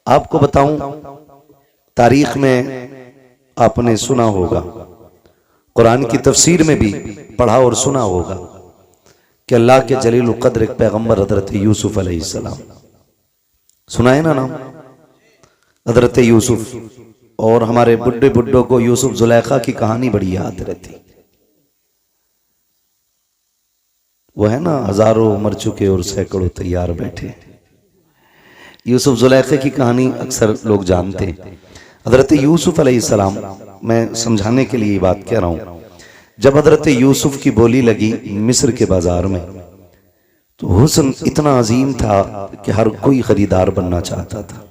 आपको बताऊं, तारीख में आपने सुना होगा, कुरान की तफसीर में भी पढ़ा और सुना होगा कि अल्लाह के जलील क़द्र एक पैगंबर हजरत यूसुफ अलैहिस्सलाम, सुना है ना नाम हजरत यूसुफ। और हमारे बुड्ढे बुड्ढों को यूसुफ जुलेखा की कहानी बड़ी याद रहती। वो है ना, हजारों मर चुके और सैकड़ों तैयार बैठे। यूसुफ जुलेखे की कहानी अक्सर लोग जानते हैं। हजरत यूसुफ अलैहिस्सलाम, मैं समझाने के लिए ये बात कह रहा हूं, जब हजरत यूसुफ की बोली लगी मिस्र के बाजार में, तो हुस्न इतना अजीम था कि हर कोई खरीदार बनना चाहता था।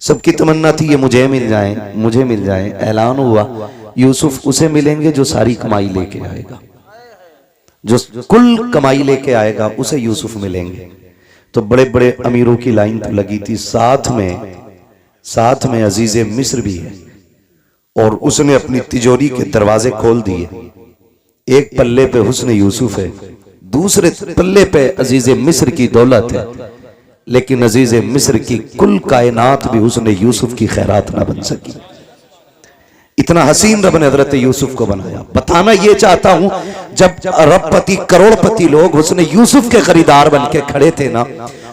सबकी तमन्ना थी ये मुझे मिल जाए, मुझे मिल जाए। ऐलान हुआ यूसुफ उसे मिलेंगे जो सारी कमाई लेके आएगा, जो कुल कमाई लेके आएगा उसे यूसुफ मिलेंगे। तो बड़े बड़े अमीरों की लाइन तो लगी थी, साथ में अजीज मिस्र भी है। और उसने अपनी तिजोरी के दरवाजे खोल दिए। एक पल्ले पे हुस्न यूसुफ है, दूसरे पल्ले पे अजीज मिस्र की दौलत है। लेकिन अजीज मिस्र की कुल कायनात भी हुस्न यूसुफ की खैरात ना बन सकी। इतना हसीन रब ने हजरत यूसुफ को बनाया। बताना ये चाहता हूं, जब अरबपति करोड़पति लोग हुस्न यूसुफ के खरीदार बन के खड़े थे ना,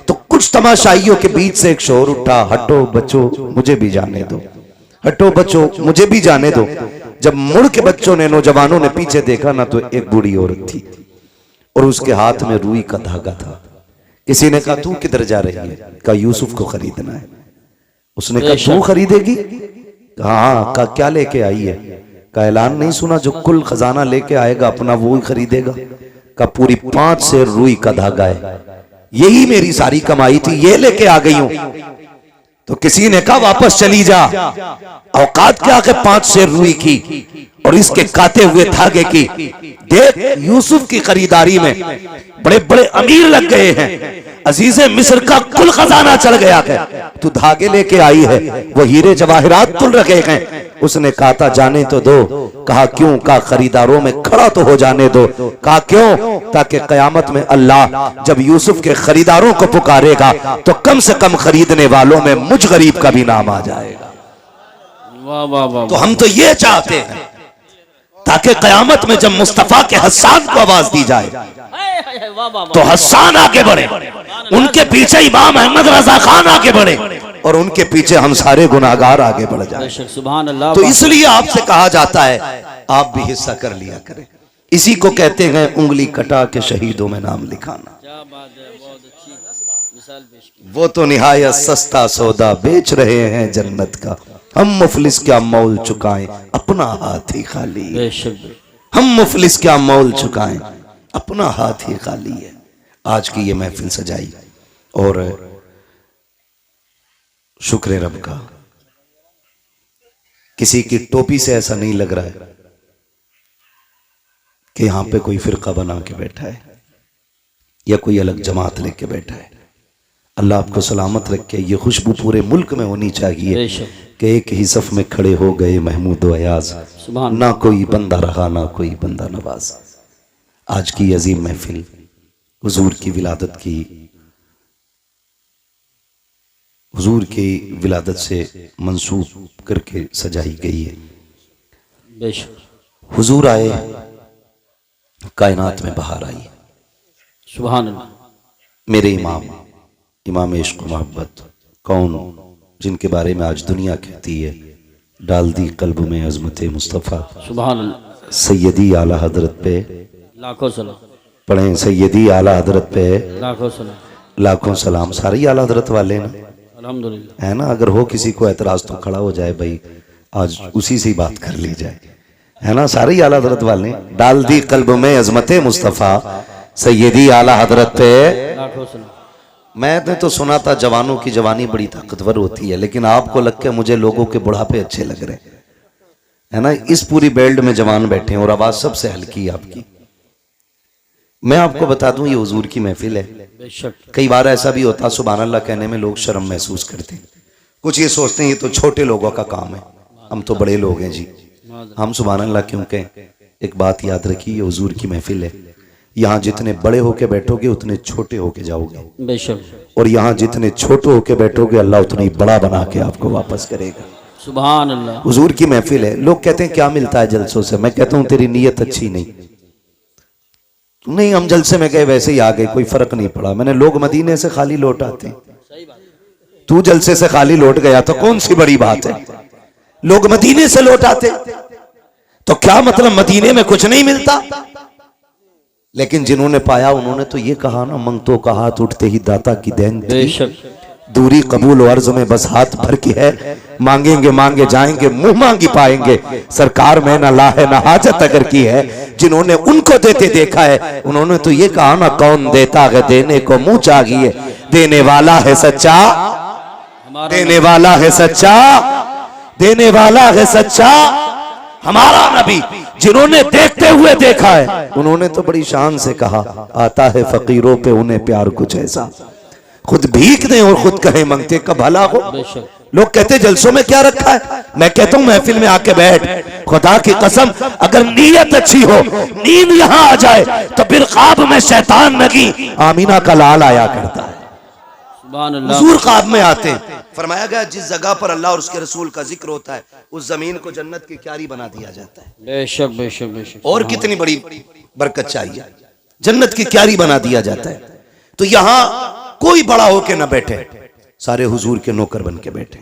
तो कुछ तमाशाइयों के बीच से एक शोर उठा, हटो बच्चों मुझे भी जाने दो, हटो बच्चों मुझे भी जाने दो। जब मुड़ के बच्चों ने, नौजवानों ने पीछे देखा ना, तो एक बूढ़ी औरत थी और उसके हाथ में रुई का धागा था। किसी ने कहा तू किधर जा रही है? कहा यूसुफ को खरीदना है। उसने कहा तू खरीदेगी? हाँ। कहा क्या लेके आई है? का ऐलान नहीं सुना, जो कुल खजाना लेके आएगा अपना वो ही खरीदेगा। का पूरी 5 सेर रुई का धागा है, यही मेरी सारी कमाई थी, ये लेके आ गई हूं। तो किसी ने कहा वापस चली जा, औकात क्या के 5 सेर रुई की और इसके काते हुए धागे की। देख यूसुफ की खरीदारी में बड़े बड़े अमीर लग गए हैं, अजीजे मिस्र का कुल खजाना चल गया है, तू धागे लेके आई है, वो हीरे जवाहरात तुल रखे हैं। उसने कहा था जाने तो दो। कहा क्यों? कहा खरीदारों में खड़ा तो हो जाने दो। कहा क्यों? ताकि कयामत में अल्लाह जब यूसुफ के खरीदारों को पुकारेगा तो कम से कम खरीदने वालों में मुझ गरीब का भी नाम आ जाएगा। वाह वाह वाह। तो हम तो ये चाहते हैं ताकि कयामत में जब मुस्तफा के हस्सान को आवाज दी जाए तो हस्सान आगे बढ़े, उनके पीछे इमाम अहमद रजा खान आगे बढ़े और उनके पीछे हम सारे गुनाहगार आगे बढ़ जाए। सुभान अल्लाह। तो इसलिए आपसे कहा जाता है आप भी हिस्सा कर लिया करें। इसी को कहते हैं उंगली कटा के शहीदों में नाम लिखाना। क्या बात है, बहुत अच्छी मिसाल पेश की। वो तो निहायत सस्ता सौदा बेच रहे हैं जन्नत का, हम मुफलिस क्या मोल चुकाएं अपना हाथ ही खाली है। हम मुफलिस क्या मोल चुकाएं अपना हाथ ही खाली है। आज की ये महफिल सजाई और शुक्र रब का, किसी की टोपी से ऐसा नहीं लग रहा है कि यहां पे कोई फिरका बना के बैठा है या कोई अलग जमात लेके बैठा है। अल्लाह आपको सलामत रखे। ये खुशबू पूरे मुल्क में होनी चाहिए कि एक ही सफ में खड़े हो गए महमूद अयाज, ना कोई बंदा रहा ना कोई बंदा नवाज। आज की अजीम महफिल हुजूर की विलादत की, हुजूर की विलादत से मंसूब करके सजाई गई है। हुजूर आए, कायनात में बहार आई। सुभान अल्लाह। मेरे इमाम इश्क मोहब्बत कौन, जिनके बारे में आज दुनिया कहती है डाल दी कल्ब में अजमत मुस्तफ़ा। सुभान अल्लाह। सैयदी आला हजरत पे लाखों सलाम पढ़ें, सैयदी आला हजरत पे लाखों सलाम। लाखों सलाम। सारे ही आला हजरत वाले ना, अल्हम्दुलिल्लाह। है ना। अगर हो किसी को एतराज तो खड़ा हो जाए भाई, आज उसी से ही बात कर ली जाए, है ना। सारे ही आला हजरत वाले। डाल दी कल्ब में अजमत मुस्तफ़ा, सैयदी आला हजरत पे लाखों सलाम। मैंने तो सुना था जवानों की जवानी बड़ी ताकतवर होती है, लेकिन आपको लग के मुझे लोगों के बुढ़ापे अच्छे लग रहे हैं ना। इस पूरी बेल्ट में जवान बैठे हैं और आवाज सबसे हल्की आपकी। मैं आपको बता दूं ये हुजूर की महफिल है। कई बार ऐसा भी होता सुभान अल्लाह कहने में लोग शर्म महसूस करते हैं, कुछ ये सोचते हैं ये तो छोटे लोगों का काम है, हम तो बड़े लोग हैं जी, हम सुभान अल्लाह क्यों कहें। एक बात याद रखिए, ये हुजूर की महफिल है। यहाँ जितने बड़े होके बैठोगे उतने छोटे होके जाओगे, बेशक। और यहाँ जितने छोटे होके बैठोगे अल्लाह उतना ही बड़ा बना के आपको वापस करेगा। सुभान अल्लाह। हुजूर की महफिल है। लोग कहते हैं क्या मिलता है जलसों से, मैं कहता हूँ तेरी नीयत अच्छी नहीं। नहीं, हम जलसे में गए वैसे ही आ गए, कोई फर्क नहीं पड़ा। मैंने लोग मदीने से खाली लौट आते हैं, तू जलसे से खाली लौट गया तो कौन सी बड़ी बात है। लोग मदीने से लौट आते तो क्या मतलब मदीने में कुछ नहीं मिलता। लेकिन जिन्होंने पाया उन्होंने तो ये कहा ना, मंगतों का हाथ उठते ही दाता की देन थी, बेशक। दूरी कबूल अर्ज में बस हाथ भर की है, मांगेंगे मांगे जाएंगे मुंह मांगी पाएंगे, सरकार में ना ला है ना हाजत अगर की है। जिन्होंने उनको देते देखा है उन्होंने तो ये कहा ना, कौन देता है देने को मुंह चाहिए, देने वाला है सच्चा, देने वाला है सच्चा, देने वाला है सच्चा हमारा नबी। जिन्होंने देखते हुए देखा है उन्होंने तो बड़ी शान से कहा, आता है फकीरों पे उन्हें प्यार कुछ ऐसा, खुद भीख दें और खुद कहें मंगते का भला हो। लोग कहते जलसों में क्या रखा है, मैं कहता हूं महफिल में आके बैठ, खुदा की कसम अगर नीयत अच्छी हो, नींद यहां आ जाए तो फिर ख्वाब में शैतान नगी आमीना का लाल आया करता है। सुभान अल्लाह। हुजूर ख्वाब में आते हैं। फरमाया गया जिस जगह पर अल्लाह और उसके रसूल का जिक्र होता है उस जमीन को जन्नत की क्यारी बना दिया जाता है। बेशक बेशक बेशक। और कितनी बड़ी बरकत चाहिए, जन्नत की क्यारी बना दिया जाता है। तो यहां कोई बड़ा होके ना बैठे, सारे हुजूर के नौकर बन के बैठे।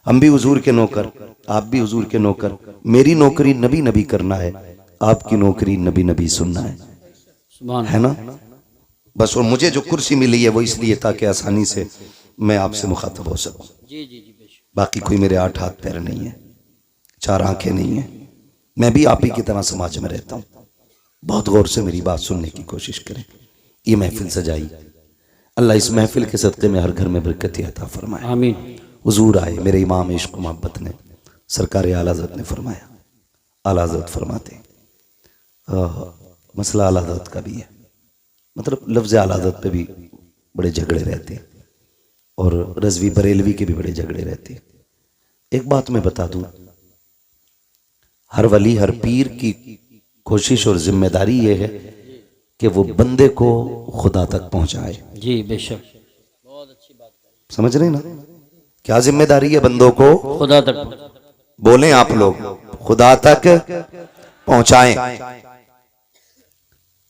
हम भी हुजूर के नौकर, आप भी हुजूर के नौकर। मेरी नौकरी नबी नबी करना है, आपकी नौकरी नबी नबी सुनना है, सुभान है ना। बस और मुझे जो कुर्सी मिली है वो इसलिए ताकि आसानी से मैं आपसे मुखातब हो सकूं। जी जी जी बेशक। बाकी कोई मेरे 8 हाथ पैर नहीं है, 4 आंखें नहीं है। मैं भी आप ही की तरह समाज में रहता हूं। बहुत गौर से मेरी बात सुनने की कोशिश करें। ये महफिल सजाई, अल्लाह इस महफिल के सदक़े में हर घर में बरकत अता फरमाए। आमीन। हुजूर आए, मेरे इमाम इश्क मोहब्बत ने, सरकार आला हज़रत ने फरमाया, आला हज़रत फरमाते मसला आला हज़रत का भी है, मतलब लफ्ज़ आला हज़रत पे भी बड़े झगड़े रहते हैं और रज़वी बरेलवी के भी बड़े झगड़े रहते हैं। एक बात मैं बता दूं, हर वली हर पीर की कोशिश और जिम्मेदारी ये है कि वो बंदे को खुदा तक पहुंचाए। जी बेशक। बहुत अच्छी बात है। समझ रहे ना, क्या जिम्मेदारी है बंदों को खुदा तक बोलें आप लोग, खुदा तक पहुंचाएं।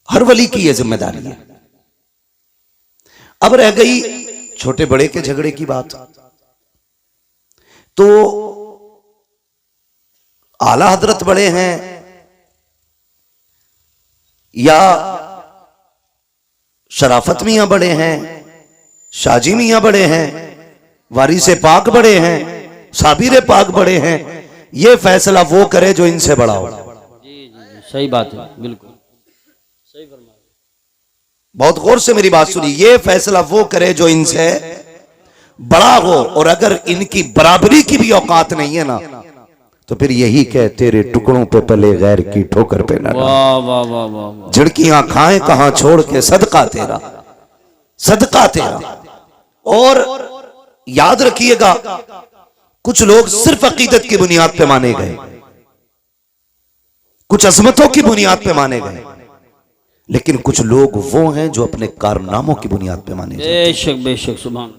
हर वली की यह जिम्मेदारी है। अब रह गई छोटे बड़े के झगड़े की बात, तो आला हजरत बड़े हैं या शराफत मियां बड़े हैं, शाजी मियां बड़े हैं, वारिसे पाक बड़े हैं, साबिर पाक बड़े हैं, ये फैसला वो करे जो इनसे बड़ा हो। जी जी जी सही बात है, बिल्कुल सही फरमाया। बहुत गौर से मेरी बात सुनिए, ये फैसला वो करे जो इनसे बड़ा हो, और अगर इनकी बराबरी की भी औकात नहीं है ना तो फिर यही कह तेरे टुकड़ों पे पले गैर की ठोकर पे न वाह वाह वाह वाह। झिड़कियां खाएं कहां छोड़ के सदका तेरा, सदका तेरा। और याद रखिएगा, कुछ लोग सिर्फ अकीदत की बुनियाद पे माने गए, कुछ अजमतों की बुनियाद पे माने गए, लेकिन कुछ लोग वो हैं जो अपने कारनामों की बुनियाद पे माने गए। बेशक बेशक। सुभान।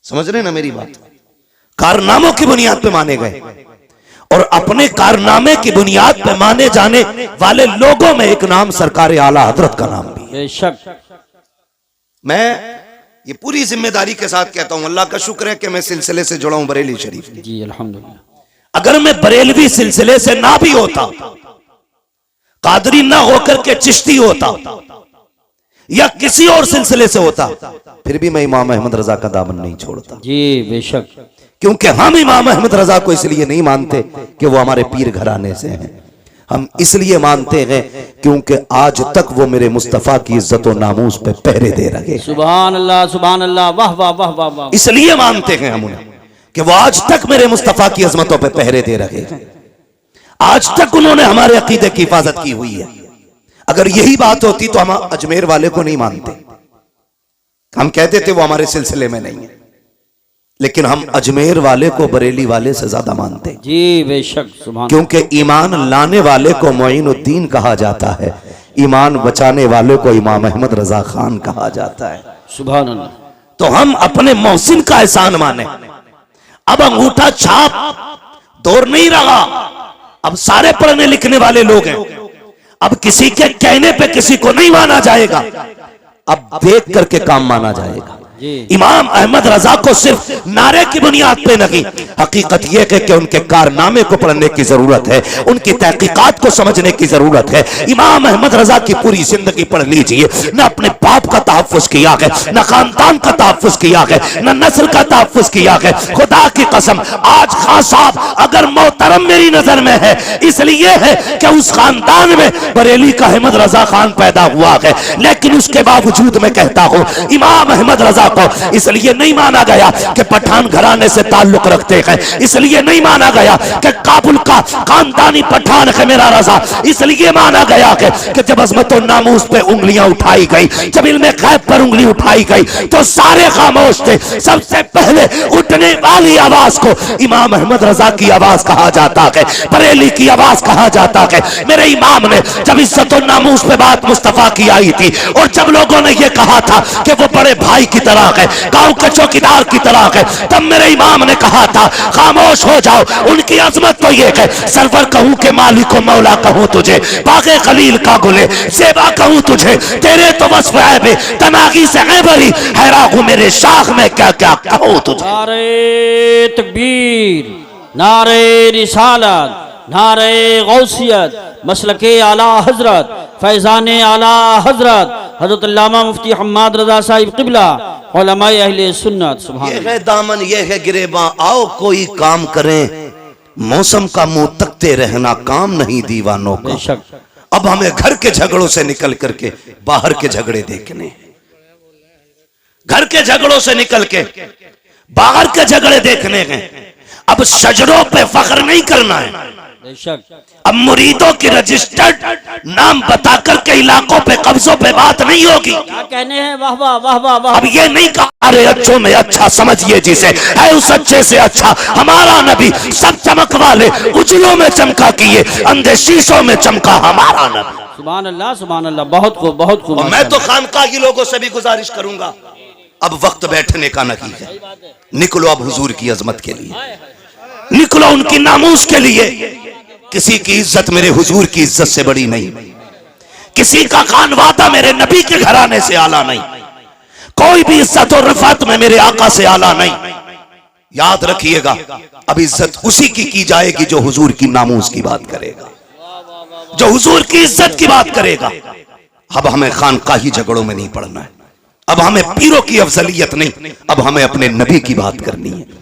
समझ रहे ना मेरी बात, कारनामों की बुनियाद पे माने गए, और अपने कारनामे की बुनियाद पे माने जाने वाले लोगों में एक नाम सरकार आला हजरत का नाम भी है। बेशक। मैं ये पूरी जिम्मेदारी के साथ कहता हूं, अल्लाह का शुक्र है कि मैं सिलसिले से जुड़ा हूं बरेली शरीफ। जी अल्हम्दुलिल्लाह। अगर मैं बरेलवी सिलसिले से ना भी होता, कादरी ना होकर के चिश्ती होता या किसी और सिलसिले से होता, फिर भी मैं इमाम अहमद रजा का दामन नहीं छोड़ता। जी बेशक। क्योंकि हम इमाम अहमद रजा को इसलिए नहीं मानते कि वो हमारे पीर घराने से हैं, हम इसलिए मानते हैं क्योंकि आज तक वो मेरे मुस्तफा की इज्जत और नामूस पे पहरे दे रहे। सुभान अल्लाह सुभान अल्लाह। वाह वाह वाह वाह वाह। इसलिए मानते हैं हम उन्हें कि वो आज तक मेरे मुस्तफा की अजमतों पे पहरे दे रहे हैं, आज तक उन्होंने हमारे अकीदे की हिफाजत की हुई है। अगर यही बात होती तो हम अजमेर वाले को नहीं मानते, हम कहते थे वो हमारे सिलसिले में नहीं है, लेकिन हम अजमेर वाले को बरेली वाले से ज्यादा मानते हैं। जी बेशक। सुभान। क्योंकि ईमान लाने वाले को मोइनुद्दीन कहा जाता है, ईमान बचाने वाले को इमाम अहमद रजा खान कहा जाता है। सुभान अल्लाह। तो हम अपने मोहसिन का एहसान माने। अब अंगूठा छाप दौर नहीं रहा, अब सारे पढ़ने लिखने वाले लोग हैं। अब किसी के कहने पे किसी को नहीं माना जाएगा, अब देख करके काम माना जाएगा। इमाम अहमद रजा को सिर्फ नारे की बुनियाद पे नहीं, हकीकत यह है कि उनके कारनामे को पढ़ने की जरूरत है, उनकी तहकीकात को समझने की जरूरत है। इमाम अहमद रजा की पूरी जिंदगी पढ़ लीजिए, न अपने बाप का तहफ्फुज किया है, न खानदान का तहफ्फुज किया है, न नस्ल का तहफ्फुज किया है। खुदा की कसम, आज खान साहब अगर मोहतरम मेरी नजर में है इसलिए है कि उस खानदान में बरेली का अहमद रजा खान पैदा हुआ है, लेकिन उसके बावजूद मैं कहता हूं इमाम अहमद रजा को इसलिए नहीं माना गया कि पठान घराने से ताल्लुक रखते हैं, इसलिए नहीं माना गया कि काबुल का खानदानी पठान है मेरा रजा, इसलिए माना गया है कि जब अजमत और नामूस पे उंगलियां उठाई गई, जब इल्मे गैब पर उंगली उठाई गई तो सारे खामोश थे। सबसे पहले उठने वाली आवाज को इमाम अहमद रजा की आवाज कहा जाता है, बरेली की आवाज कहा जाता है। मेरे इमाम ने जब इज्जत और नामूस पे बात मुस्तफा की आई थी और जब लोगों ने यह कहा था कि वो बड़े भाई की तरह है, गांव के चौकीदार की तरह है, तब मेरे इमाम ने कहा था खामोश हो जाओ। उनकी अजमत तो ये है, सरवर कहूं के मालिक को मौला कहूं तुझे, बागे खलील का गुले सेवा कहूं तुझे, तेरे तो वस्फ है बे तनागी से है बरी, हैरान हूं मेरे शाख में क्या क्या कहूं तुझे। नारे तकबीर, नारे रिसालत, नारे गौसियत, मसलके आला हजरत, फैजाने आला हजरत हजरत अल्लामा मुफ्ती हम्माद रजा साहिब क़िबला उलमाए अहले सुन्नत। सुभान ये है दामन, ये है गिरेबां, आओ कोई काम करें, मौसम का मुंह तकते रहना काम नहीं दीवानों का। बेशक। अब हमें घर के झगड़ों से निकल करके बाहर के झगड़े देखने, घर के झगड़ों से निकल के बाहर के झगड़े देखने हैं। अब शजरों पे फख्र नहीं करना है, बेशक। अब मुरीदों की रजिस्टर्ड नाम बताकर के इलाकों पे कब्जों पे बात नहीं होगी। क्या कहने हैं, वाह वाह वाह वाह वाह। अब ये नहीं कहा अरे अच्छों में अच्छा समझिए जिसे है उस अच्छे से अच्छा, हमारा नबी सब चमक वाले उजलों में चमका किए, अंधे शीशों में चमका हमारा नबी। सुभान अल्लाह, सुभान अल्लाह। बहुत खूब, बहुत खूब। और मैं तो खानका की लोगों से भी गुजारिश करूंगा, अब वक्त बैठने का नहीं है, निकलो अब हुजूर की अजमत के लिए, निकलो उनकी नामूस के लिए। किसी की इज्जत मेरे हुजूर की इज्जत से बड़ी नहीं, किसी का खानवादा मेरे नबी के घराने से आला नहीं, कोई भी इज्जत और रफात में मेरे आका से आला नहीं। याद रखिएगा, अब इज्जत उसी की जाएगी जो हुजूर की नामूस की बात करेगा, जो हुजूर की इज्जत की बात करेगा। अब हमें खानकाही झगड़ों में नहीं पड़ना है, अब हमें पीरों की अफजलियत नहीं, अब हमें अपने नबी की बात करनी है,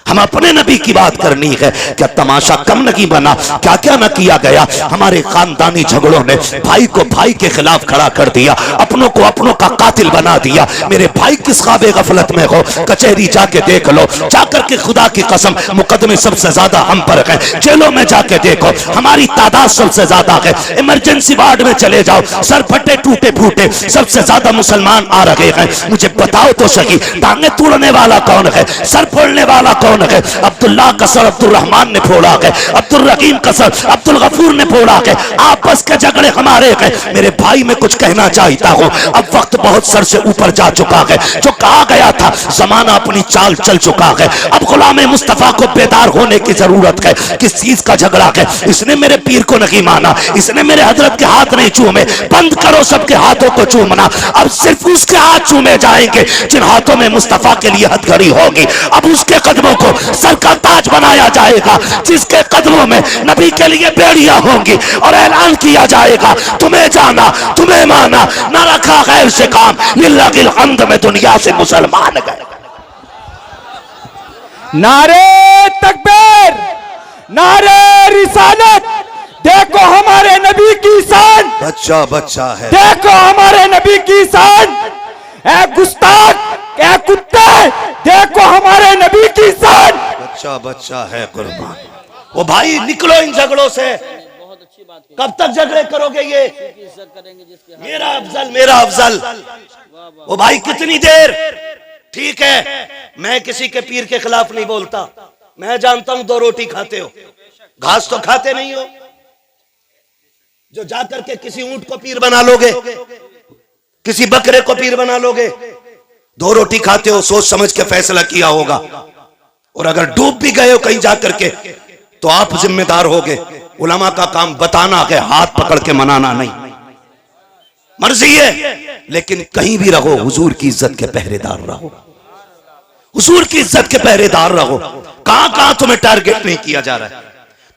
हम अपने नबी की बात करनी है। क्या तमाशा कम नहीं बना, क्या क्या न किया गया। हमारे खानदानी झगड़ों ने भाई को भाई के खिलाफ खड़ा कर दिया, अपनों को अपनों का कातिल बना दिया। मेरे भाई किस ख्वाबे गफलत में हो, कचहरी जाके देख लो, जाकर के खुदा की कसम मुकदमे सबसे ज्यादा हम पर है, जेलों में जाके देखो हमारी तादाद सबसे ज्यादा है। इमरजेंसी वार्ड में चले जाओ, सर फटे टूटे फूटे सबसे ज्यादा मुसलमान आ रहे हैं। मुझे बताओ तो सही, टांगे तोड़ने वाला कौन है, सर फोड़ने वाला कौन है? अब्दुल्लाह का सर अब्दुल रहमान ने फोड़ा है, अब्दुल रहीम का सर अब्दुल गफूर ने फोड़ा है। आपस के झगड़े हमारे हैं। मेरे भाई मैं कुछ कहना चाहता हूं, अब वक्त बहुत सर से ऊपर जा चुका है। जो कहा गया था जमाना अपनी चाल चल चुका है, अब गुलाम मुस्तफा को बेदार होने की जरूरत है। किस चीज का झगड़ा है? इसने मेरे पीर को नहीं माना, इसने मेरे हजरत के हाथ नहीं चूमे। बंद करो सबके हाथों को चूमना, अब सिर्फ उसके हाथ चूमे जाएंगे जिन हाथों में मुस्तफा के लिए हथकड़ी होगी। अब उसके कदमों को सर का ताज बनाया जाएगा, जिसके कदमों में नबी के लिए बेड़ियां होंगी और ऐलान किया जाएगा तुम्हें जाना तुम्हें माना, न रखा गैर से काम, लिल्लाहिल हम्द में दुनिया से मुसलमान गए। नारे तकबीर, नारे रिसालत, देखो हमारे नबी की शान, बच्चा बच्चा है, देखो हमारे नबी की शान। ए गुस्ताख, ए कुत्ते, देखो हमारे नबी की शान। बच्चा बच्चा है कुर्बान। वो भाई निकलो इन झगड़ों से, कब तक झगड़े करोगे? ये मेरा अफजल मेरा अफजल, वो भाई कितनी देर? ठीक है, मैं किसी के पीर के खिलाफ नहीं बोलता, मैं जानता हूं 2 रोटी खाते हो, घास तो खाते नहीं हो। जो जाकर के किसी ऊंट को पीर बना लोगे, किसी बकरे को पीर बना लोगे। दो रोटी खाते हो, सोच समझ के फैसला किया होगा, और अगर डूब भी गए हो कहीं जाकर के तो आप जिम्मेदार होगे। उलमा का काम बताना है, हाथ पकड़ के मनाना नहीं। मर्जी है, लेकिन कहीं भी रहो हुजूर की इज्जत के पहरेदार रहो, हुजूर की इज्जत के पहरेदार रहो। कहां कहां तुम्हें टारगेट नहीं किया जा रहा है,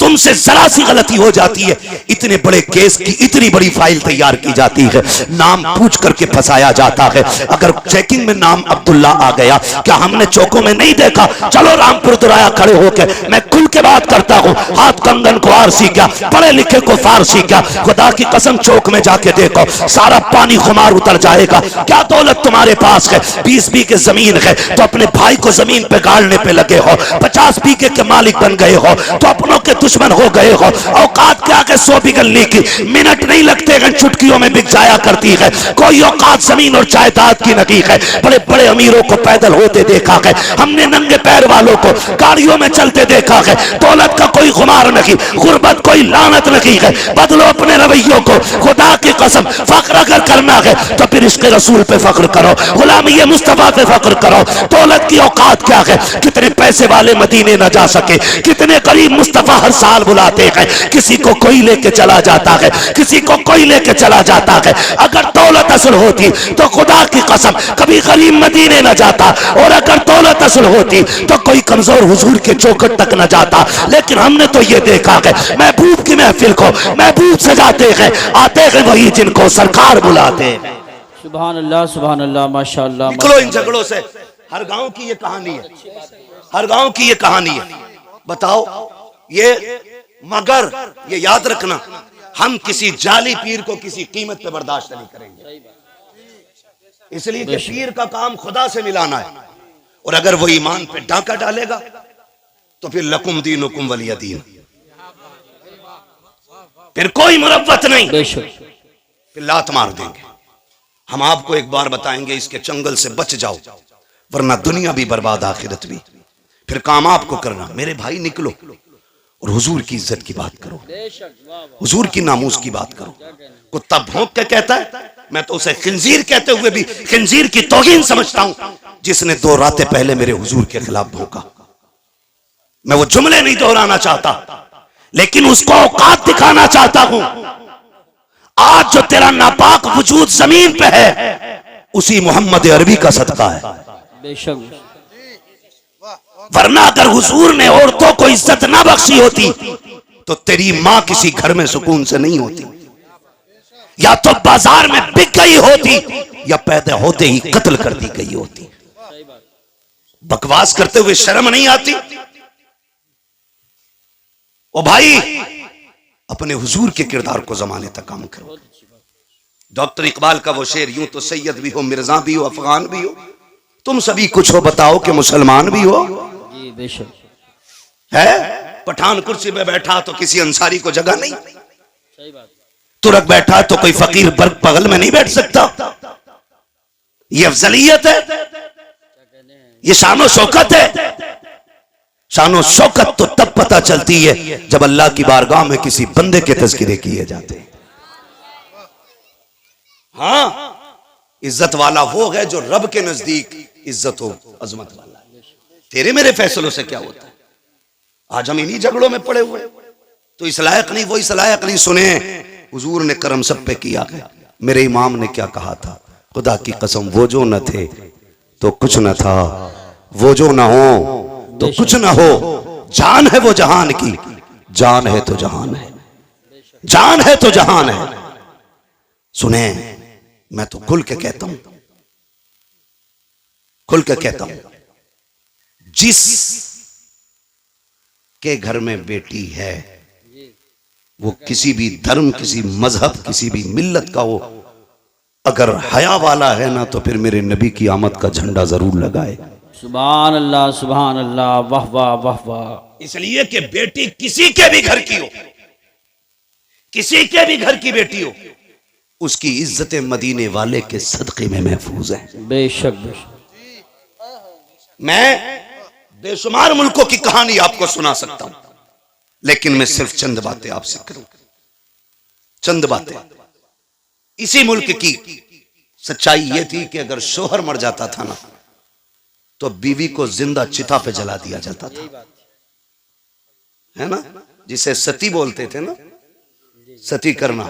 तुमसे जरा सी गलती हो जाती है, इतने बड़े केस की इतनी बड़ी फाइल तैयार की जाती है, नाम पूछ करके फंसाया जाता है। अगर चेकिंग में नाम अब्दुल्ला आ गया, क्या हमने चौकों में नहीं देखा? चलो रामपुर दुराया खड़े होकर, मैं खुल के बात करता हूँ, हाथ कंगन को आरसी क्या, पढ़े लिखे को फारसी क्या, खुदा की कसम चौक में जाके देखो, सारा पानी खुमार उतर जाएगा। क्या दौलत तुम्हारे पास है? 20 बीघे जमीन है तो अपने भाई को जमीन पे गाड़ने पे लगे हो, 50 बीघे के मालिक बन गए हो तो अपनों के दुश्मन हो गए हो। औकात क्या के 100 बिगलने की मिनट नहीं लगते हैं, चुटकियों में बिक जाया करती है। कोई औकात जमीन और जायदाद की नहीं है। बड़े बड़े अमीरों को पैदल होते देखा है हमने, नंगे पैर वालों को गाड़ियों में चलते देखा है। दौलत का कोई खुमार नहीं, गुर्बत कोई लानत नहीं है। बदलो अपने रवैयों को, खुदा की कसम फख्र अगर करना है तो फिर इसके रसूल पे फख्र करो, गुलामी मुस्तफा पे फख्र करो। दौलत की औकात क्या है? कितने पैसे वाले मदीने न जा सके, कितने गरीब मुस्तफा हर साल बुलाते हैं, किसी को कोई लेके चला जाता है, किसी को कोई लेके चला जाता है। अगर दौलत असल होती तो खुदा की कसम कभी गरीब मदीने न जाता, और अगर दौलत असल होती तो कोई कमजोर हुजूर के चौखट तक न जाता। लेकिन हमने तो ये देखा है, महबूब की महफिल को महबूब सजाते हैं, आते हैं वही जिनको सरकार बुलाते हैं। सुभान अल्लाह माशाअल्लाह। निकलो इन झगड़ों से। हर गांव की ये कहानी है, हर गांव की ये कहानी है। बताओ ये, मगर ये याद रखना, हम किसी जाली पीर को किसी कीमत पे बर्दाश्त नहीं करेंगे, इसलिए कि पीर का काम खुदा से मिलाना है। और अगर वो ईमान पे डाका डालेगा तो फिर लकुम दीनुकुम वलिय दीन, फिर कोई मुरव्वत नहीं, फिर लात मार देंगे। हम आपको एक बार बताएंगे, इसके चंगल से बच जाओ, वरना दुनिया भी बर्बाद आखिरत भी। फिर काम आपको करना। मेरे भाई निकलो और हुजूर की इज्जत की बात करो, हुजूर की नामूस की बात करो। कुत्ता भौंक के कहता है, मैं तो उसे खिंजीर कहते हुए भी खिंजीर की तौहीन समझता हूं, जिसने 2 रातें पहले मेरे हुजूर के खिलाफ भौंका। मैं वो जुमले नहीं दोहराना चाहता, लेकिन उसको औकात दिखाना चाहता हूं। आज जो तेरा नापाक वजूद जमीन पे है, उसी मोहम्मद अरबी का सदका है। बेशक, वरना अगर हुजूर ने औरतों को इज्जत ना बख्शी होती तो तेरी मां किसी घर में सुकून से नहीं होती, या तो बाजार में बिक गई होती, या पैदा होते ही कत्ल कर दी गई होती। बकवास करते हुए शर्म नहीं आती? ओ भाई, अपने हुजूर के किरदार को जमाने तक काम करो। डॉक्टर इकबाल का वो शेर, यूं तो सैयद भी हो, मिर्जा भी हो, अफगान भी हो, तुम सभी कुछ हो, बताओ कि मुसलमान भी हो। जी बेशक है, पठान कुर्सी में बैठा तो किसी अंसारी को जगह नहीं, सही बात। तुरक बैठा तो कोई फकीर बगल में नहीं बैठ सकता। ये अफजलियत है, ये शानो शौकत है। शानो शौकत तो तब पता चलती है जब अल्लाह की बारगाह में किसी बंदे के तज़किरे किए जाते हैं। हाँ, इज्जत वाला वो है जो रब के नजदीक इज्जत हो, अजमत वाला। तेरे मेरे फैसलों से क्या होता है? आज हम इन्हीं झगड़ों में पड़े हुए, तो इस लायक नहीं, वो इस लायक नहीं। सुने, हुजूर ने करम सब पे किया है। मेरे इमाम ने क्या कहा था? खुदा की कसम, वो जो न थे तो कुछ न था, वो जो न हो तो कुछ न हो। जान है वो जहान की, जान है तो जहान है, जान है तो जहान है। सुने, मैं तो खुल के कहता हूं, खुल के कहता हूं, जिस के घर में बेटी है वो किसी भी धर्म, किसी मजहब, किसी भी मिल्लत का हो, अगर हया वाला है ना, तो फिर मेरे नबी की आमद का झंडा जरूर लगाए। सुभान अल्लाह, वाह वाह वाह वाह। इसलिए कि बेटी किसी के भी घर की हो, किसी के भी घर की बेटी हो, उसकी इज्जत मदीने वाले के सदक़े में महफूज है। बेशक बेशक। मैं बेशुमार मुल्कों की कहानी आपको सुना सकता हूं, लेकिन मैं सिर्फ चंद बातें आपसे करूं। चंद बातें। इसी मुल्क की सच्चाई यह थी कि अगर शोहर मर जाता था ना तो बीवी को जिंदा चिता पे जला दिया जाता था, है ना, जिसे सती बोलते थे ना, सती करना,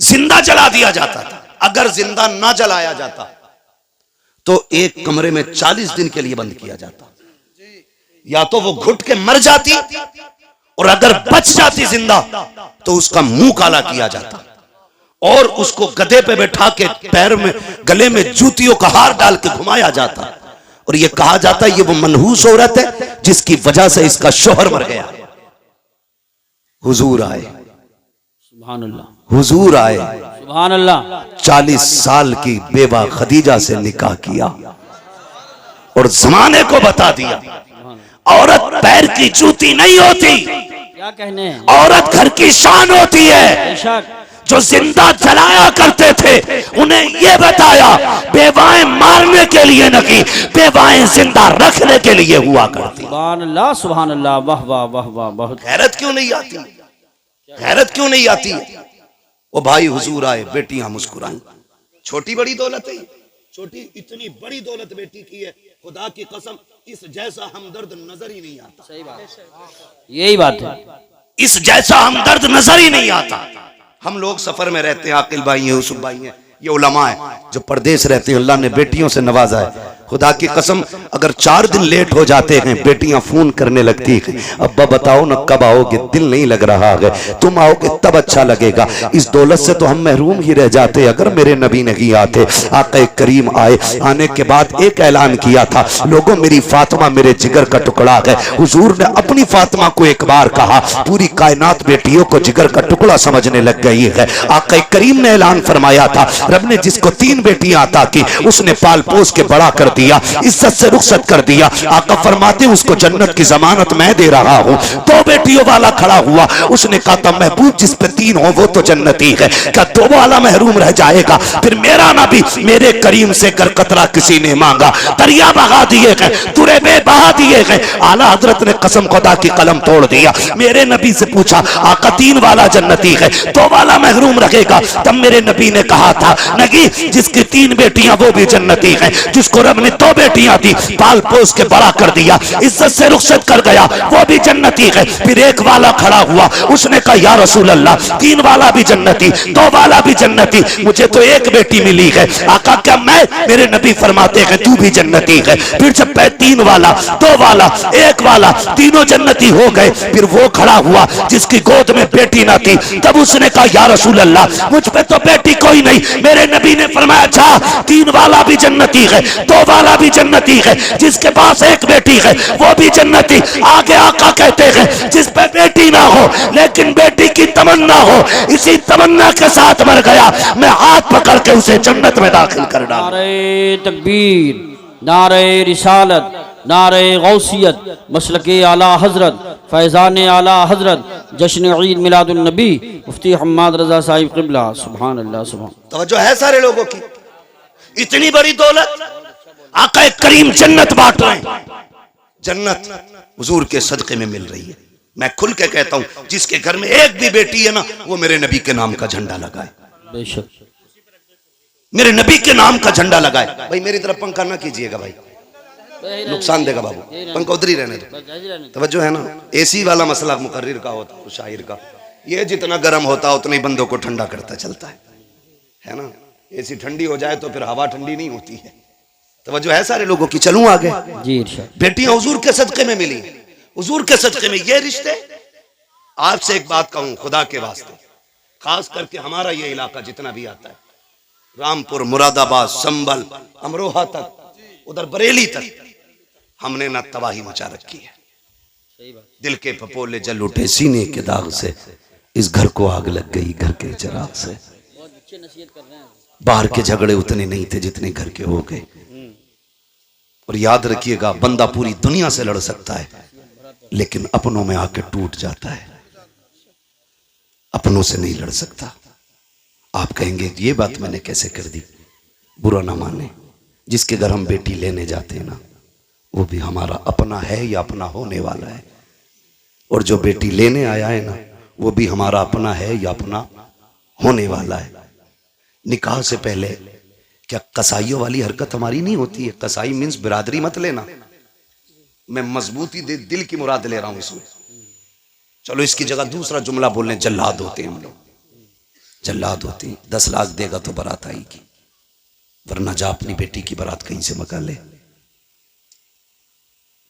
जिंदा जला दिया जाता था। अगर जिंदा ना जलाया जाता तो एक कमरे में 40 दिन के लिए बंद किया जाता, या तो वो घुट के मर जाती और अगर बच जाती जिंदा तो उसका मुंह काला किया जाता और उसको गधे पे बैठा के पैर में गले में जूतियों का हार डाल के घुमाया जाता और ये कहा जाता ये वो मनहूस औरत है जिसकी वजह से इसका शोहर मर गया। हुजूर आए, सुभान अल्लाह, हुजूर आए, सुभान अल्लाह। 40 साल की बेवा खदीजा से निकाह किया और जमाने को बता दिया औरत पैर की जूती नहीं होती, क्या कहने हैं, औरत घर की शान होती है। बेशक जो जिंदा जलाया करते थे उन्हें यह बताया बेवाएं मारने के लिए नहीं, बेवाएं जिंदा रखने के लिए हुआ करती। सुभान अल्लाह, सुभान अल्लाह, वाह वाह वाह वाह, बहुत। गैरत क्यों नहीं आती, गैरत क्यों नहीं आती? वो भाई हुजूर आए, बेटियां मुस्कुराई। छोटी बड़ी दौलत है, छोटी इतनी बड़ी दौलत बेटी की है, खुदा की कसम इस जैसा हमदर्द नजर ही नहीं आता। सही बात, यही बात है, इस जैसा हमदर्द नजर ही नहीं आता। हम लोग सफर में रहते हैं, आकिल भाई हैं, यूसुफ भाई हैं, ये उलमा है जो परदेश रहते हैं, अल्लाह ने बेटियों से नवाजा है। खुदा की कसम अगर 4 दिन लेट हो जाते हैं बेटियां फोन करने लगती हैं, अब्बा बताओ ना कब आओगे, दिल नहीं लग रहा है, तुम आओगे तब अच्छा लगेगा। इस दौलत से तो हम महरूम ही रह जाते अगर मेरे नबी नहीं आते। आका करीम आए, आने के बाद एक ऐलान किया था, लोगों मेरी फातिमा मेरे जिगर का टुकड़ा है। हुजूर ने अपनी फातिमा को एक बार कहा, पूरी कायनात बेटियों को जिगर का टुकड़ा समझने लग गई है। आका करीम ने ऐलान फरमाया था, रब ने जिसको 3 बेटियां अता की उसने पाल पोस के बड़ा कर दिया, इज्जत से रुखसत कर दिया। आका फरमाते उसको जन्नत की जमानत मैं दे रहा हूं। 2 बेटियों वाला खड़ा हुआ, उसने कहा था महबूब जिस पे 3 हो वो तो जन्नती है, क्या 2 वाला महरूम रह जाएगा? फिर मेरा नबी मेरे करीम से कर कतरा किसी ने मांगा, दरिया बहा दिए गए, तुरेबे बहा दिए गए। आला हजरत ने कसम खुदा की कलम तोड़ दिया। मेरे नबी से पूछा आका 3 वाला जन्नती है, 2 वाला महरूम रहेगा? तब मेरे नबी ने कहा था नहीं, जिसकी 3 बेटियां वो भी जन्नती है, जिसको रब ने 2 बेटियां दी, पाल पोस के बड़ा कर दिया, इज्जत से रुखसत कर गया, वो भी जन्नती है। फिर एक वाला खड़ा हुआ, उसने कहा या रसूल अल्लाह 3 वाला भी जन्नती, 2 वाला भी जन्नती, मुझे तो एक बेटी मिली है। आका क्या मैं? मेरे नबी फरमाते हैं तू भी जन्नती है। फिर जब 3 वाला, 2 वाला, 1 वाला, तीनों जन्नती हो गए, फिर वो खड़ा हुआ जिसकी गोद में बेटी ना थी, तब उसने कहा या रसूल अल्लाह मुझ पे तो बेटी कोई नहीं। मेरे नबी ने फरमाया अच्छा 3 वाला भी जन्नती है, 2 वाला भी जन्नती है, जिसके पास एक बेटी है वो भी जन्नती। आगे आका कहते हैं जिस पे बेटी ना हो लेकिन बेटी की तमन्ना हो, इसी तमन्ना के साथ मर गया, मैं हाथ पकड़ के उसे जन्नत में दाखिल कर डालूं। नारे तकबीर, नारे रिसालत, नारे गौसियत, मसलके आला हजरत, फैज़ान आला हजरत, जश्न ईद मिलादुन नबी, मुफ्ती हम्माद रजा साहिब क़िबला। सुभान अल्लाह, सुभान। तवज्जो है सारे लोगों की? इतनी बड़ी दौलत, आका करीम जन्नत बांट रहे हैं, जन्नत हुजूर के सदके में मिल रही है। मैं खुल के कहता हूं जिसके घर में एक भी बेटी है ना वो मेरे नबी के नाम का झंडा लगाए, बेशक मेरे नबी के नाम का झंडा लगाए। भाई मेरी तरफ पंखा ना कीजिएगा भाई, नुकसान देगा बाबू, पंखा उधर ही रहने दो। तवज्जो है ना? एसी वाला मसला मुकर्रिर का होता है, शायर का, ये जितना गर्म होता है उतना ही बंदों को ठंडा करता चलता है ना? एसी ठंडी हो जाए तो फिर हवा ठंडी नहीं होती है। तवज्जो है सारे लोगों की? चलूं आगे जी इरशाद। बेटियां हुजूर के सदके में मिली, हुजूर के सदके में ये रिश्ते। आपसे एक बात कहूं खुदा के वास्ते, खास करके हमारा ये इलाका जितना भी आता है, रामपुर, मुरादाबाद, संभल, अमरोहा तक, उधर बरेली तक, हमने ना तबाही मचा रखी है। दिल के फपोले जल उठे सीने के दाग से, इस घर को आग लग गई घर के चिराग से। बाहर के झगड़े उतने नहीं थे जितने घर के हो गए। और याद रखिएगा बंदा पूरी दुनिया से लड़ सकता है लेकिन अपनों में आके टूट जाता है, अपनों से नहीं लड़ सकता। आप कहेंगे ये बात मैंने कैसे कर दी? बुरा ना माने, जिसके घर हम बेटी लेने जाते हैं ना वो भी हमारा अपना है या अपना होने वाला है, और जो बेटी लेने आया है ना वो भी हमारा अपना है या अपना होने वाला है। निकाह से पहले क्या कसाईयों वाली हरकत हमारी नहीं होती है? कसाई मीन्स बिरादरी मत लेना, मैं मजबूती दिल की मुराद ले रहा हूं इसमें। चलो इसकी जगह दूसरा जुमला बोलने, जल्लाद होते हैं हम लोग, जल्लाद होते हैं। 10 लाख देगा तो बारात आएगी, वरना जा अपनी बेटी की बारात कहीं से मका ले।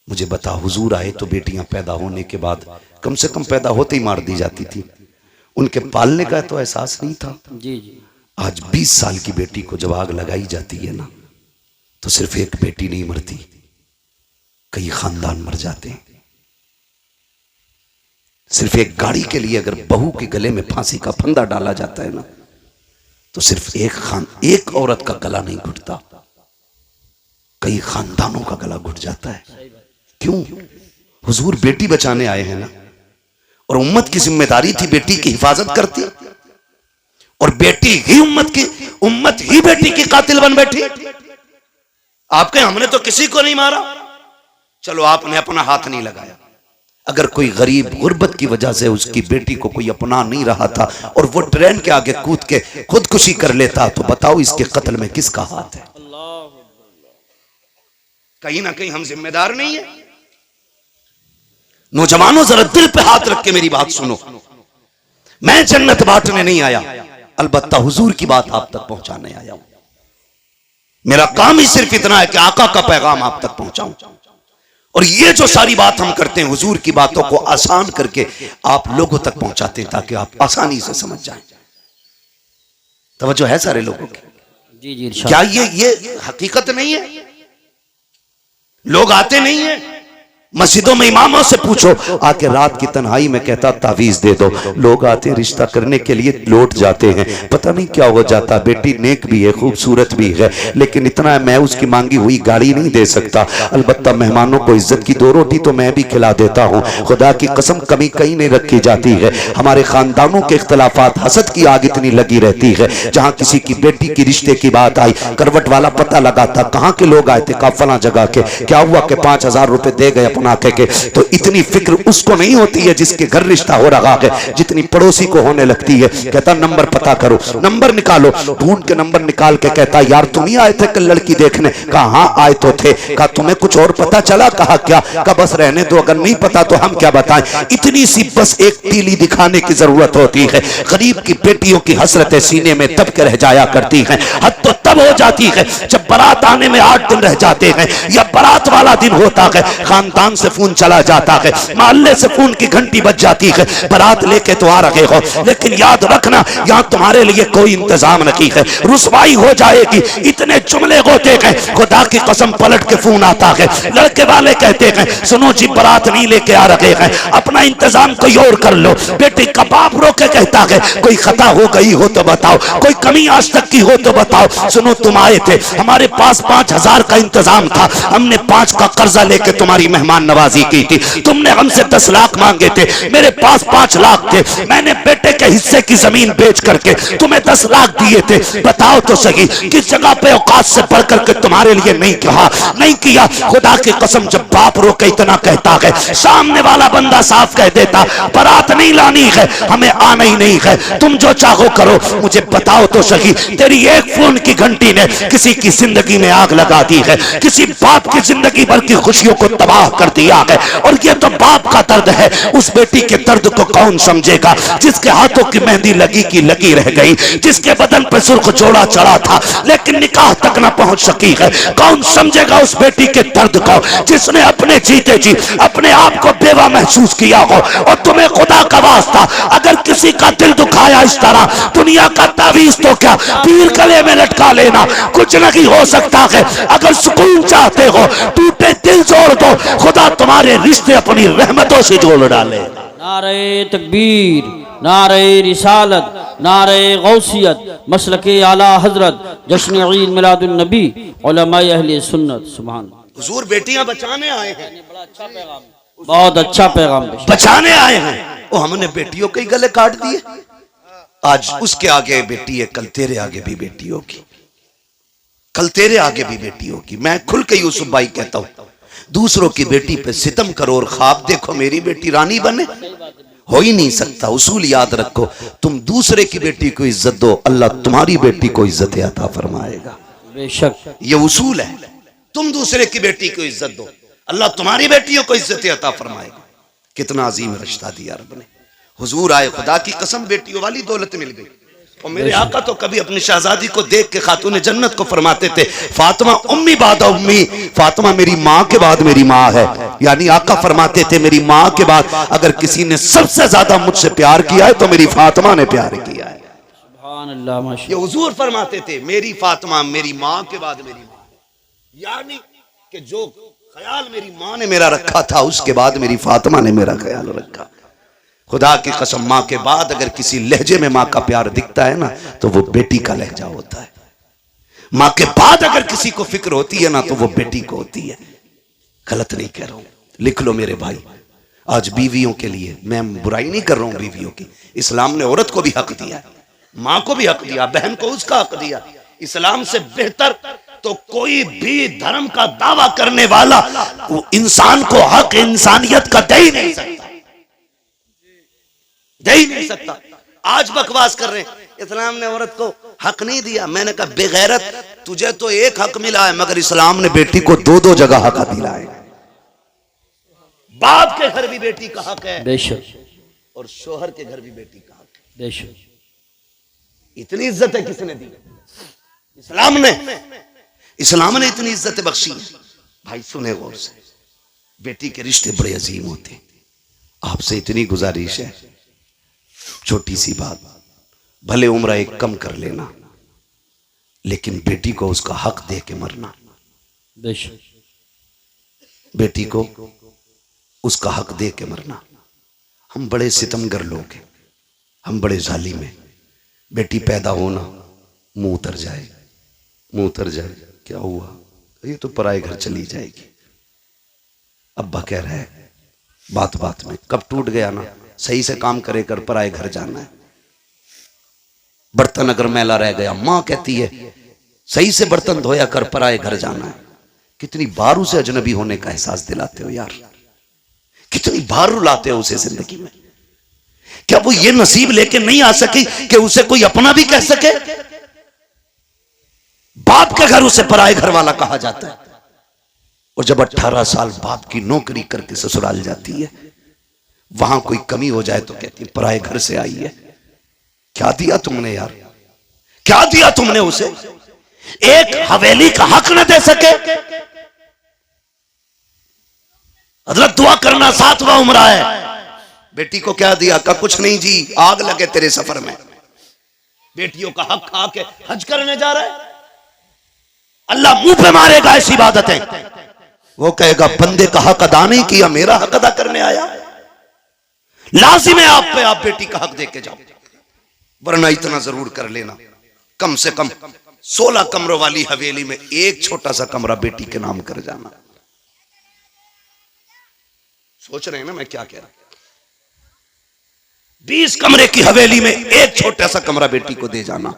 मुझे बता, हुजूर आए तो बेटियां पैदा होने के बाद कम से कम पैदा होते ही मार दी जाती थी, उनके पालने का तो एहसास नहीं था। जी जी। आज 20 साल की बेटी को जब आग लगाई जाती है ना, तो सिर्फ एक बेटी नहीं मरती, कई खानदान मर जाते हैं। सिर्फ एक गाड़ी के लिए अगर बहू के गले में फांसी का फंदा डाला जाता है ना, तो सिर्फ एक औरत का गला नहीं घुटता, कई खानदानों का गला घुट जाता है। क्यों? हुजूर बेटी बचाने आए हैं ना, और उम्मत की जिम्मेदारी थी बेटी की हिफाजत करती, और बेटी ही उम्मत ही बेटी की कातिल बन बैठी। आपके हमने तो किसी को नहीं मारा, चलो आपने अपना हाथ नहीं लगाया। अगर कोई गरीब गुर्बत की वजह से उसकी बेटी को कोई अपना नहीं रहा था और वो ट्रेन के आगे कूद के खुदकुशी कर लेता, तो बताओ इसके कत्ल में किसका हाथ है? कहीं ना कहीं हम जिम्मेदार नहीं है। नौजवानों जरा दिल पे हाथ रख के मेरी बात सुनो, मैं जन्नत बांटने नहीं आया, अलबत्ता हुजूर की बात आप तक पहुंचाने आया हूं। मेरा काम ही सिर्फ इतना है कि आका का पैगाम आप तक पहुंचाऊं, और ये जो सारी बात हम करते हैं हुजूर की बातों को आसान करके आप लोगों तक पहुंचाते हैं, ताकि आप आसानी से समझ जाएं। तवज्जो है सारे लोगों की? जी जी। क्या ये हकीकत नहीं है? लोग आते नहीं है मस्जिदों में, इमामों से पूछो, आके रात की तन्हाई में कहता तावीज दे दो। लोग आते रिश्ता करने के लिए लौट जाते हैं, पता नहीं क्या हो जाता। बेटी नेक भी है, खूबसूरत भी है, लेकिन इतना है मैं उसकी मांगी हुई गाड़ी नहीं दे सकता। अलबत्ता मेहमानों को इज्जत की 2 रोटी तो मैं भी खिला देता हूँ। खुदा की कसम कमी कहीं नहीं रखी जाती है। हमारे खानदानों के इख्तलाफात, हसद की आग इतनी लगी रहती है। जहाँ किसी की बेटी की रिश्ते की बात आई, करवट वाला पता लगाता कहाँ के लोग आए थे, कहा फला जगह के, क्या हुआ कि 5000 रुपए दे गए अपना के। तो इतनी फिक्र उसको नहीं होती है जिसके घर रिश्ता हो रहा है, जितनी पड़ोसी को होने लगती है। कहता नंबर पता करो, नंबर निकालो, ढूंढ के नंबर निकाल के कहता यार तुम ही आए थे कल लड़की देखने? कहा हाँ आए तो थे। कहा तुम्हें कुछ और पता चला? कहा क्या? कहा बस रहने दो, अगर नहीं पता तो हम क्या बताएं। इतनी सी बस एक तीली दिखाने की जरूरत होती है। गरीब की बेटियों की हसरतें सीने में दब के रह जाया करती हैं। हद तो तब हो जाती है जब बारात आने में 8 दिन रह जाते हैं, या बारात वाला दिन होता है, खानदान से फोन चला जाता है, मोहल्ले से फोन की घंटी बज जाती है, बारात लेके तो आ रहे हो, लेकिन याद रखना यहाँ तुम्हारे लिए कोई इंतजाम नहीं है, रुसवाई हो जाएगी। इतने जुमले होते हैं, खुदा की कसम पलट के फोन आता है, लड़के वाले कहते हैं सुनो जी बारात नहीं लेके आ रहे हैं, अपना इंतजाम कोई और कर लो। बेटी का बाप रो के कहता है कोई खता हो गई हो तो बताओ, कोई कमी आज तक की हो तो बताओ। सुनो तुम आए थे, हमारे पास 5000 का इंतजाम था, हमने 5 का कर्जा लेके तुम्हारी मेहमान नवाजी की थी। तुमने हमसे 10 लाख मांगे थे, मेरे पास 5 लाख थे, मैंने बेटे के हिस्से की जमीन बेच करके तुम्हें 10 लाख दिए थे। बताओ तो सही किस जगह पे औकात से बढ़ करके तुम्हारे लिए नहीं किया। खुदा की कसम जब बाप रो के इतना कहता है, सामने वाला बंदा साफ कह देता बारात नहीं लानी है, हमें आना ही नहीं है, तुम जो चाहो करो। मुझे बताओ तो सही, तेरी एक फोन की घंटी ने किसी की जिंदगी में आग लगा दी है, किसी बाप की जिंदगी भर की खुशियों को तबाह कर दिया है। और ये तो बाप का दर्द है, उस बेटी के दर्द को कौन समझेगा जिसके हाथों की मेहंदी लगी की लगी रह गई, जिसके बदन पर सुर्ख जोड़ा चढ़ा था लेकिन निकाह तक ना पहुंच सकी है। कौन समझेगा उस बेटी के दर्द को जिसने अपने जीते जी अपने आप को बेवा महसूस किया हो। और तुम्हें खुदा का वास्ता अगर किसी का दिल दुखाया इस तरह, दुनिया का तावीज तो क्या पीर गले में लटका लेना, कुछ नहीं हो सकता है। अगर सुकून चाहते हो टूटे दिल जोड़ दो, खुदा तुम्हारे रिश्ते अपनी रहमतों से जोड़ डाले। नारे तकबीर, नारे रिसालत, नारे गौसियत, मसलके आला हजरत, जश्न ईद मिलादुन नबी, उलमाए अहले सुन्नत। सुभान हुजूर बेटियां बचाने आए हैं, बहुत अच्छा पैगाम बचाने आए हैं। वो हमने बेटियों के गले काट दिए। आज उसके आगे बेटी है, कल तेरे आगे भी बेटी होगी, कल तेरे आगे भी बेटी होगी। मैं खुल के यूसुफ भाई कहता हूं, दूसरों की बेटी पे सितम करो और ख्वाब देखो मेरी बेटी रानी बने। हो ही नहीं सकता। उसूल याद रखो, तुम दूसरे की बेटी को इज्जत दो, अल्लाह तुम्हारी बेटी को इज्जत अता फरमाएगा। बेशक ये उसूल है। तुम दूसरे की बेटी को इज्जत दो, अल्लाह तुम्हारी बेटियों को इज्जत अता फरमाएगा। कितना अजीम रिश्ता दिया रब ने। हुजूर आए, खुदा की कसम बेटियों वाली दौलत मिल गई। और मेरे आका तो कभी अपनी शहजादी को देख के खातून जन्नत को फरमाते थे, फातिमा उम्मी बाद उम्मी, फातिमा मेरी माँ के बाद मेरी माँ है। यानी आका फरमाते थे मेरी माँ के बाद अगर किसी ने सबसे ज्यादा मुझसे प्यार किया है तो मेरी फातिमा ने प्यार किया है। सुभान अल्लाह ये माशाअल्लाह। हुजूर फरमाते थे मेरी फातिमा मेरी माँ के बाद मेरी माँ, यानी कि जो ख्याल मेरी माँ ने मेरा रखा था उसके बाद मेरी फातिमा ने मेरा ख्याल रखा। खुदा की कसम, माँ के बाद अगर किसी लहजे में माँ का प्यार दिखता है ना तो वो बेटी का लहजा होता है। माँ के बाद अगर किसी को फिक्र होती है ना तो वो बेटी को होती है। गलत नहीं कह रहा हूं, लिख लो मेरे भाई। आज बीवियों के लिए मैं बुराई नहीं कर रहा हूं बीवियों की। इस्लाम ने औरत को भी हक दिया है, माँ को भी हक दिया, बहन को उसका हक दिया। इस्लाम से बेहतर तो कोई भी धर्म का दावा करने वाला वो इंसान को हक इंसानियत का दे ही नहीं सकता, दे ही नहीं सकता। आज बकवास कर रहे हैं इस्लाम ने औरत को हक नहीं दिया। मैंने कहा बेगैरत, तुझे तो एक हक मिला है मगर इस्लाम ने बेटी को दो दो जगह हक दिला है। बाप के घर भी बेटी का हक है बेशक और शोहर के घर भी बेटी का हक है। बेशक इतनी इज्जत है किसने दी? इस्लाम ने। इस्लाम ने इतनी इज्जत बख्शी है। भाई सुने गौर से, बेटी के रिश्ते बड़े अजीम होते हैं। आपसे इतनी गुजारिश है, छोटी सी बात, भले उम्र एक कम कर लेना लेकिन बेटी को उसका हक दे के मरना। बेशक बेटी को उसका हक दे के मरना। हम बड़े सितमगर लोग हैं, हम बड़े जालिम हैं। बेटी पैदा होना मुंह उतर जाए, मुंह उतर जाए, क्या हुआ, ये तो पराए घर चली जाएगी। अब्बा कह रहा है बात बात में, कब टूट गया ना, सही से काम करे कर पराए घर जाना है। बर्तन अगर मैला रह गया, माँ कहती है सही से बर्तन धोया कर, पराए घर जाना है। कितनी बार उसे अजनबी होने का एहसास दिलाते हो यार, कितनी बार रुलाते हो उसे जिंदगी में। क्या वो ये नसीब लेके नहीं आ सकी कि उसे कोई अपना भी कह सके? बाप के घर उसे पराए घर वाला कहा जाता है। और जब 18 साल बाप की नौकरी करके ससुराल जाती है, वहां कोई कमी हो जाए तो कहती है पराए घर से आई है। क्या दिया तुमने यार, क्या दिया तुमने उसे? एक हवेली का हक न दे सके। हजरत दुआ करना 7वां उम्र है। बेटी को क्या दिया? का कुछ नहीं जी, आग लगे तेरे सफर में। बेटियों का हक खा के हज करने जा रहा है, अल्लाह मुंह पे मारेगा ऐसी इबादतें। वो कहेगा बंदे का हक अदा नहीं किया, मेरा हक अदा करने आया। लाजिम है आप पे, आप बेटी का हक दे के जाओ, वरना इतना जरूर कर लेना, कम से कम 16 कमरों वाली हवेली में एक छोटा सा कमरा बेटी के नाम कर जाना। सोच रहे हैं ना मैं क्या कह रहा हूं? 20 कमरे की हवेली में एक छोटा सा कमरा बेटी को दे जाना,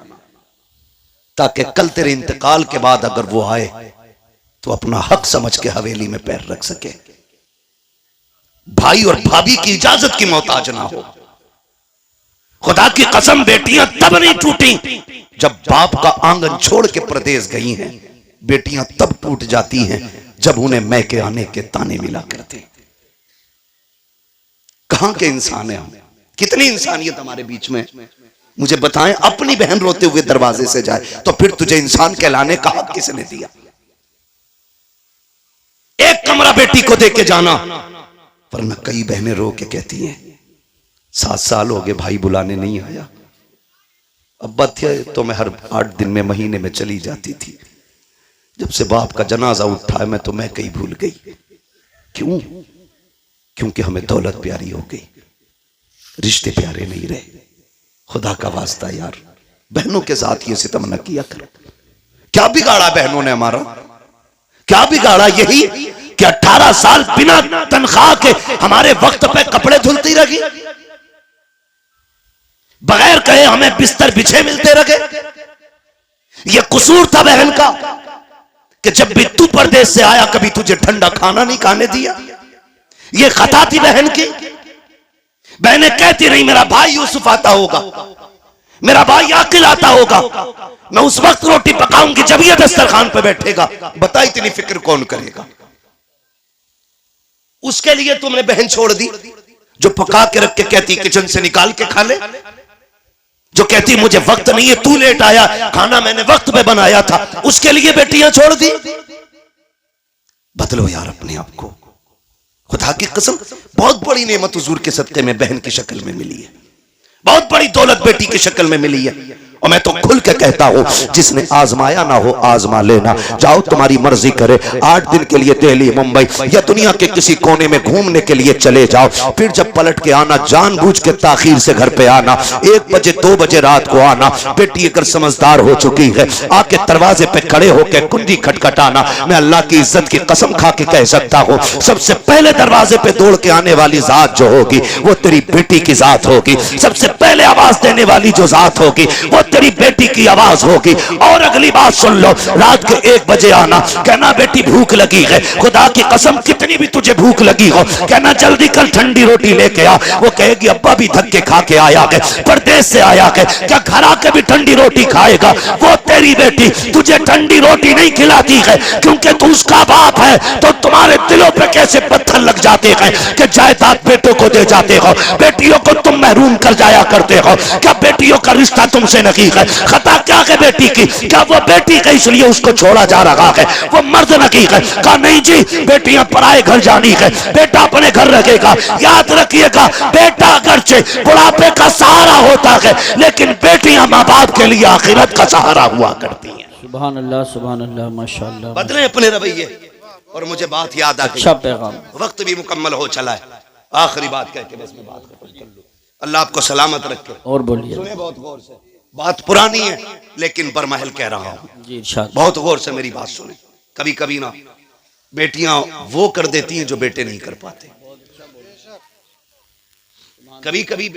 ताकि कल तेरे इंतकाल के बाद अगर वो आए तो अपना हक समझ के हवेली में पैर रख सके, भाई और भाभी की इजाजत की मोहताज ना हो। खुदा की कसम, बेटियां तब नहीं टूटी जब बाप का आंगन छोड़ के प्रदेश गई हैं। बेटियां तब टूट जाती हैं जब उन्हें मैके आने के ताने मिला करते। कहां के इंसान है हम? कितनी इंसानियत हमारे बीच में? मुझे बताएं, अपनी बहन रोते हुए दरवाजे से जाए तो फिर तुझे इंसान कहलाने का हक किसने दिया? एक कमरा बेटी को दे के जाना, वरना कई बहनें रो के कहती हैं 7 साल हो गए भाई बुलाने नहीं आया। अब्बा थे तो मैं हर 8 दिन में महीने में चली जाती थी, जब से बाप का जनाजा उठा है मैं तो मैं कहीं भूल गई। क्यों? क्योंकि हमें दौलत प्यारी हो गई, रिश्ते प्यारे नहीं रहे। खुदा का वास्ता यार, बहनों के साथ ये सितम न किया करो। क्या बिगाड़ा बहनों ने हमारा? क्या बिगाड़ा? यही कि 18 साल बिना तनख्वाह के हमारे वक्त पे कपड़े धुलती रही, बगैर कहे हमें बिस्तर बिछे मिलते रहे। ये कसूर था बहन का कि जब भी तू परदेश से आया कभी तुझे ठंडा खाना नहीं खाने दिया। ये खता थी बहन की। बहनें कहती रही मेरा भाई यूसुफ आता होगा, मेरा भाई आकिल आता होगा, मैं उस वक्त रोटी पकाऊंगी जब ये दस्तरखान पे बैठेगा। बता इतनी फिक्र कौन करेगा? उसके लिए तुमने बहन छोड़ दी जो पका के रख के कहती किचन से निकाल के खा ले, जो कहती मुझे वक्त नहीं है, तू लेट आया, खाना मैंने वक्त पे बनाया था, उसके लिए बेटियां छोड़ दी। बदलो यार अपने आप को। खुदा की कसम बहुत बड़ी नेमत हुजूर के सदके में बहन की शक्ल में मिली है, बहुत बड़ी दौलत बेटी की शक्ल में मिली है। और मैं तो खुल के कहता हूं जिसने आजमाया ना हो आजमा लेना। जाओ तुम्हारी मर्जी करे, 8 दिन के लिए दिल्ली मुंबई या दुनिया के किसी कोने में घूमने के लिए चले जाओ, फिर जब पलट के आना जानबूझ के ताखीर से घर पे आना, 1 बजे 2 बजे रात को आना। बेटी अगर समझदार हो चुकी है आके दरवाजे पे खड़े होकर कुंडी खटखटाना। मैं अल्लाह की इज्जत की कसम खा के कह सकता हूं सबसे पहले दरवाजे पे दौड़ के आने वाली जात जो होगी वो तेरी बेटी की जात होगी। सबसे पहले आवाज देने वाली जो जात होगी वो तेरी बेटी की आवाज होगी। और अगली बात सुन लो, रात के 1 बजे आना, कहना बेटी भूख लगी है, खुदा की कसम कितनी भी तुझे भूख लगी हो, कहना जल्दी कल ठंडी रोटी लेके आ। वो कहेगी अब्बा भी धक्के खा के आया है, परदेश से आया है, क्या घर आके भी ठंडी रोटी खाएगा? वो तेरी बेटी तुझे ठंडी रोटी नहीं खिलाती है क्योंकि तू उसका बाप है। तो तुम्हारे दिलों पे कैसे पत्थर लग जाते हैं कि जायदाद बेटों को दे जाते हो, बेटियों को तुम महरूम कर जाया करते हो। क्या बेटियों का रिश्ता तुमसे नहीं है? खता क्या है बेटी की? क्या वो बेटी है इसलिए उसको छोड़ा जा रहा है? वो मर्द नहीं है? कहा नहीं जी बेटियां पराए घर जानी है, बेटा अपने घर रहेगा। याद रखिएगा बेटा अगरचे बुढ़ापे का सहारा होता है लेकिन बेटियां माँ बाप के लिए आखिरत का सहारा हुआ करती हैं। सुभान अल्लाह माशाअल्लाह। बदले अपने रवैये। और मुझे बात याद आ गई, अच्छा पैगाम, वक्त भी मुकम्मल हो चला है, आखिरी बात कह के बस मैं बात खत्म कर लूं। अल्लाह आपको सलामत रखे। और बोलिए। सुने बहुत गौर से, बात पुरानी है लेकिन बरमहल कह रहा हूं जी इरशाद। बहुत गौर से मेरी बात सुने। कभी कभी ना बेटियां वो कर देती हैं जो बेटे नहीं कर पाते। कभी कभी